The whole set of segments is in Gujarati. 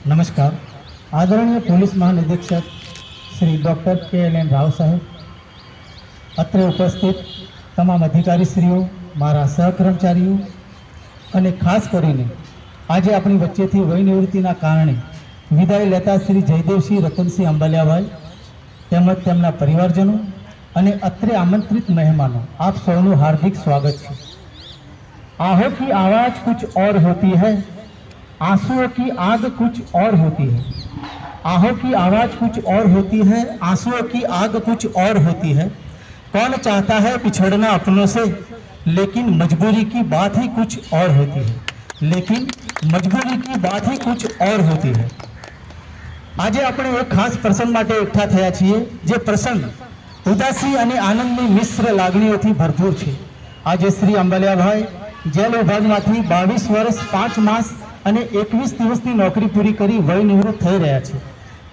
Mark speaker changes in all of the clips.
Speaker 1: नमस्कार। आदरणीय पुलिस महानिरीक्षक श्री डॉक्टर KLN राव साहेब, अत्र उपस्थित तमाम अधिकारीश्रीओ, मारा सहकर्मचारीओ અને ખાસ કરીને આજે આપણી વચ્ચેથી વય નિવૃત્તિના કારણે વિદાય લેતા શ્રી જયદેવસિંહ રતનસિંહ અંબાલિયાભાઈ તેમજ તેમના પરિવારજનો અને અત્રે આમંત્રિત મહેમાનો, આપ સૌનું હાર્દિક સ્વાગત છે। आहों की आवाज कुछ और होती है, आंसुओं की आग कुछ और होती है। आहों की आवाज कुछ और होती है, आंसुओं की आग कुछ और होती है। कौन चाहता है पिछड़ना अपनों से, लेकिन मजबूरी की बात ही कुछ और होती है। लेकिन मजबूरी की बात ही कुछ और होती है। आज આપણે એક ખાસ પ્રસંગ માટે એકઠા થયા છીએ, જે પ્રસંગ ઉદાસી અને આનંદની મિશ્ર લાગણીઓથી ભરપૂર છે। આજે શ્રી અંબાલિયાભાઈ જેલ વિભાગમાંથી 22 વર્ષ 5 માસ અને 21 દિવસની નોકરી પૂરી કરી વય નિવૃત્ત થઈ રહ્યા છે।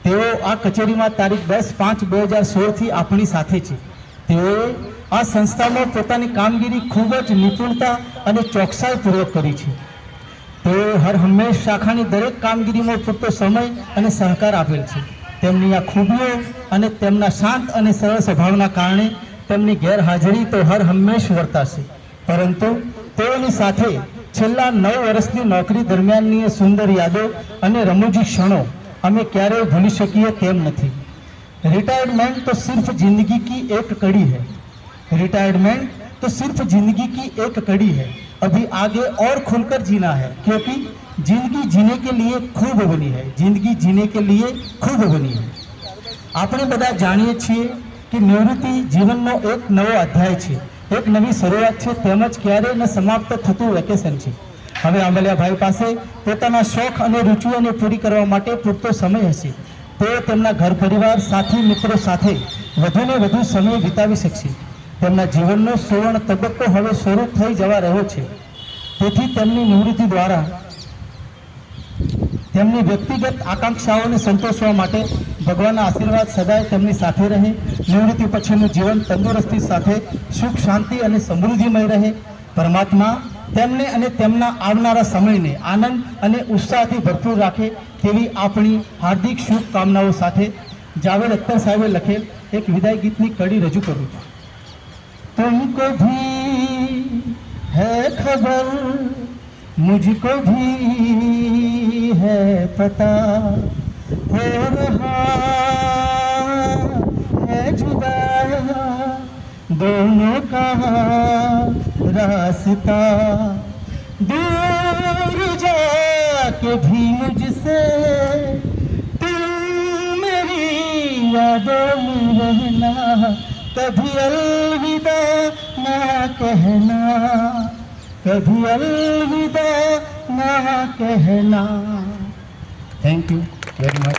Speaker 1: તેઓ આ કચેરીમાં તારીખ 10/5/2016 થી આપણી સાથે છે। તેઓએ આ સંસ્થામાં પોતાની કામગીરી ખૂબ જ નિપુણતા અને ચોકસાઈપૂર્વક કરી છે। તેઓ હર હંમેશ શાખાની દરેક કામગીરીમાં પૂરતો સમય અને સહકાર આપેલ છે। તેમની આ ખૂબીઓ અને તેમના શાંત અને સરળ સ્વભાવના કારણે તેમની ગેરહાજરી તો હર હંમેશ વર્તાશે, પરંતુ તેઓની સાથે છેલ્લા 9 વર્ષની નોકરી દરમિયાનની એ સુંદર યાદો અને રમૂજી ક્ષણો અમે ક્યારેય ભૂલી શકીએ તેમ નથી। रिटायरमेंट तो सिर्फ जिंदगी की एक कड़ी है। रिटायरमेंट तो सिर्फ जिंदगी की एक कड़ी है। अभी आगे और खुलकर जीना है, क्योंकि जिंदगी जीने के लिए खूब बनी है। जिंदगी जीने के लिए खूब बनी है। આપણે બધા જાણીએ છીએ કે નિવૃત્તિ જીવનનો એક નવો અધ્યાય છે, એક નવી શરૂઆત છે, તેમજ ક્યારેય ન સમાપ્ત થતું વેકેશન છે। હવે અંબાલિયાભાઈ પાસે પોતાના શોખ અને રુચિઓને પૂરી કરવા માટે પૂરતો સમય હશે। તેઓ તેમના ઘર પરિવાર, સાથી મિત્રો સાથે વધુને વધુ સમય વિતાવી શકશે। તેમના જીવનનો સુવર્ણ તબક્કો હવે શરૂ થઈ જવા રહ્યો છે। તેથી તેમની નિવૃત્તિ દ્વારા તેમની વ્યક્તિગત આકાંક્ષાઓને સંતોષવા માટે ભગવાનના આશીર્વાદ સદાય તેમની સાથે રહે। નિવૃત્તિ પછીનું જીવન તંદુરસ્તી સાથે સુખ, શાંતિ અને સમૃદ્ધિમય રહે। પરમાત્મા તેમને અને તેમના આવનારા સમયને આનંદ અને ઉત્સાહથી ભરપૂર રાખે, તેવી આપણી હાર્દિક શુભકામનાઓ સાથે જાવેદ અખ્તર સાહેબે લખેલ એક વિદાય ગીતની કડી રજૂ કરું છું। तुमको भी है खबर, मुझको भी है पता, हो रहा है जुदा दोनों का रास्ता। दूर जाके भी मुझसे तुम मेरी यादों में रहना, कभी अलविदा ना कहना, कभी अलविदा ना कहना। Thank you very much.